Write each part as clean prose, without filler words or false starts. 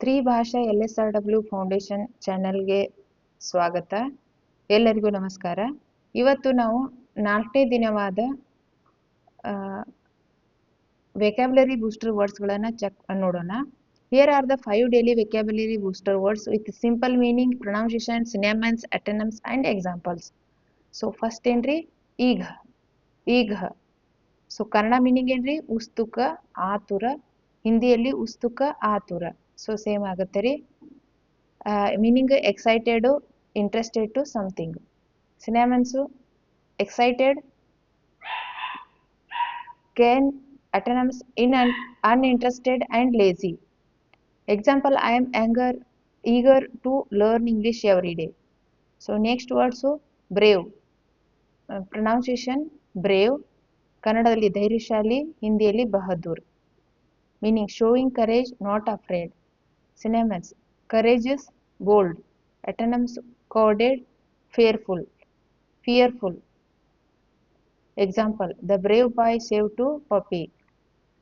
ತ್ರಿಭಾಷಾ LSRW foundation ಚಾನೆಲ್ಗೆ ಸ್ವಾಗತ. ಎಲ್ಲರಿಗೂ ನಮಸ್ಕಾರ. ಇವತ್ತು ನಾವು 4ನೇ ದಿನವಾದ ವೆಕ್ಯಾಬ್ಯುಲರಿ ಬೂಸ್ಟರ್ ವರ್ಡ್ಸ್ಗಳನ್ನು ನೋಡೋಣ. Here are the 5 daily vocabulary booster words with simple meaning, pronunciation, synonyms, antonyms and examples. So first ಏನ್ರಿ ಈಗ. ಸೊ ಕನ್ನಡ ಮೀನಿಂಗ್ ಏನ್ರಿ ಉಸ್ತುಕ ಆತುರ, ಹಿಂದಿಯಲ್ಲಿ ಉಸ್ತುಕ ಆತುರ. ಸೊ ಸೇಮ್ ಆಗುತ್ತೆ ರೀ. Meaning excited, interested to something. Synonyms excited, can, antonyms in uninterested and lazy. Example, I am eager to learn English every day. So next word, so brave. Pronunciation brave. ಕನ್ನಡದಲ್ಲಿ ಧೈರ್ಯಶಾಲಿ, ಹಿಂದಿಯಲ್ಲಿ Bahadur. Meaning showing courage, not afraid. Synonyms courageous, bold. Antonyms cowarded, fearful. Example, the brave boy saved to puppy.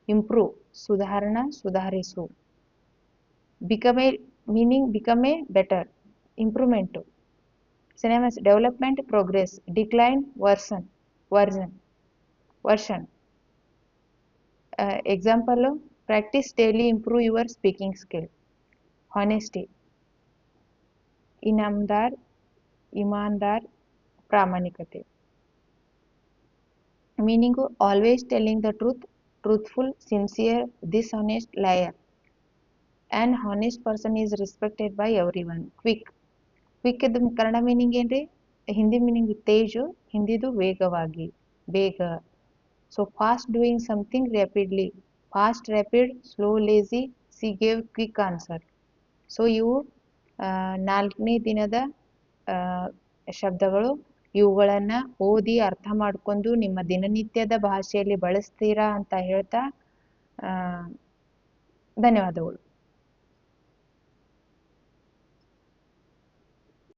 Improve, ಸುಧಾರಣಾ, ಸುಧಾರಿಸು. Meaning become a better, improvement. Synonyms development, progress. Decline, worsen. Example, practice daily, improve your speaking skill. Honesty, Imandar, ಪ್ರಾಮಾಣಿಕತೆ. Meaning always telling the truth, truthful, sincere, dishonest, liar. An honest person is respected by everyone. Quick ಇದ್ದು Kannada meaning ಏನ್ರಿ? Hindi meaning Teju, ಹಿಂದಿದು ವೇಗವಾಗಿ, ಬೇಗ. So fast doing something rapidly. Fast, rapid, slow, lazy. C gave quick answer. So ಇವು 4ನೇ ದಿನದ ಶಬ್ದಗಳು. ಇವುಗಳನ್ನು ಓದಿ ಅರ್ಥ ಮಾಡಿಕೊಂಡು ನಿಮ್ಮ ದಿನನಿತ್ಯದ ಭಾಷೆಯಲ್ಲಿ ಬಳಸ್ತೀರಾ ಅಂತ ಹೇಳ್ತಾ ಧನ್ಯವಾದಗಳು.